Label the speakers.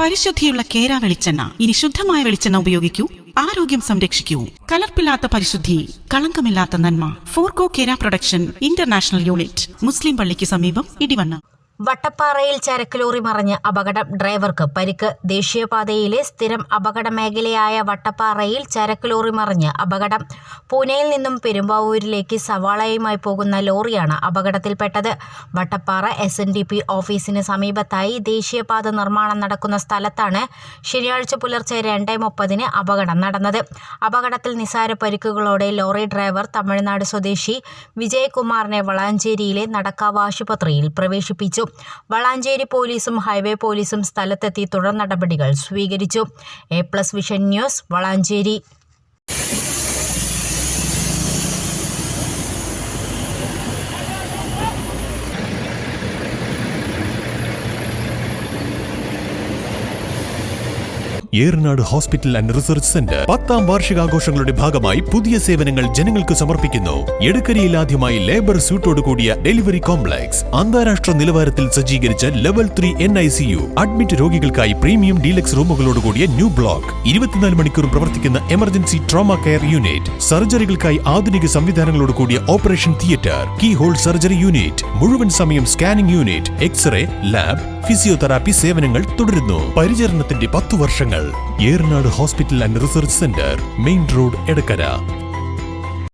Speaker 1: പരിശുദ്ധിയുള്ള കേര വെളിച്ചെണ്ണ. ഇനി ശുദ്ധമായ വെളിച്ചെണ്ണ ഉപയോഗിക്കൂ, ആരോഗ്യം സംരക്ഷിക്കൂ. കലർപ്പില്ലാത്ത പരിശുദ്ധി, കളങ്കമില്ലാത്ത നന്മ. ഫോർകോ കേര പ്രൊഡക്ഷൻ ഇന്റർനാഷണൽ യൂണിറ്റ്, മുസ്ലിം പള്ളിക്ക് സമീപം, ഇടിവണ്ണ.
Speaker 2: വട്ടപ്പാറയിൽ ചരക്ക് ലോറി മറിഞ്ഞ് അപകടം, ഡ്രൈവർക്ക് പരിക്ക്. ദേശീയപാതയിലെ സ്ഥിരം അപകട മേഖലയായ വട്ടപ്പാറയിൽ ചരക്ക് ലോറി മറിഞ്ഞ് അപകടം. പൂനെയിൽ നിന്നും പെരുമ്പാവൂരിലേക്ക് സവാളയുമായി പോകുന്ന ലോറിയാണ് അപകടത്തിൽപ്പെട്ടത്. വട്ടപ്പാറ SNDP ഓഫീസിന് സമീപത്തായി ദേശീയപാത നിർമ്മാണം നടക്കുന്ന സ്ഥലത്താണ് ശനിയാഴ്ച പുലർച്ചെ 2:30 അപകടം നടന്നത്. അപകടത്തിൽ നിസാര പരിക്കുകളോടെ ലോറി ഡ്രൈവർ തമിഴ്നാട് സ്വദേശി വിജയകുമാറിനെ വളാഞ്ചേരിയിലെ നടക്കാവ് ആശുപത്രിയിൽ പ്രവേശിപ്പിച്ചു. വളാഞ്ചേരി പോലീസും ഹൈവേ പോലീസും സ്ഥലത്തെത്തി തുടർ നടപടികൾ സ്വീകരിച്ചു. A+ vision news, Valanchery.
Speaker 3: Eranad hospital and research centre 10ാം വാർഷികാഘോഷങ്ങളുടെ ഭാഗമായി പുതിയ സേവനങ്ങൾ ജനങ്ങൾക്ക് സമർപ്പിക്കുന്നു. എടക്കരയിൽ ആദ്യമായി ലേബർ സ്യൂട്ടോട് കൂടിയ ഡെലിവറി കോംപ്ലക്സ്, അന്താരാഷ്ട്ര നിലവാരത്തിൽ സജ്ജീകരിച്ച ലെവൽ 3 NICU, അഡ്മിറ്റ് രോഗികൾക്കായി പ്രീമിയം ഡീലക്സ് റൂമുകളോട് കൂടിയ ന്യൂ ബ്ലോക്ക്, 24 മണിക്കൂറും പ്രവർത്തിക്കുന്ന എമർജൻസി ട്രോമ കെയർ യൂണിറ്റ്, സർജറികൾക്കായി ആധുനിക സംവിധാനങ്ങളോട് കൂടിയ operation theatre, key hole surgery unit, മുഴുവൻ സമയം scanning unit, X-ray, lab, physiotherapy സേവനങ്ങൾ തുടരുന്നു. പരിചരണത്തിന്റെ 10 വർഷങ്ങൾ. Eranad hospital and research centre, main road, Edakkara.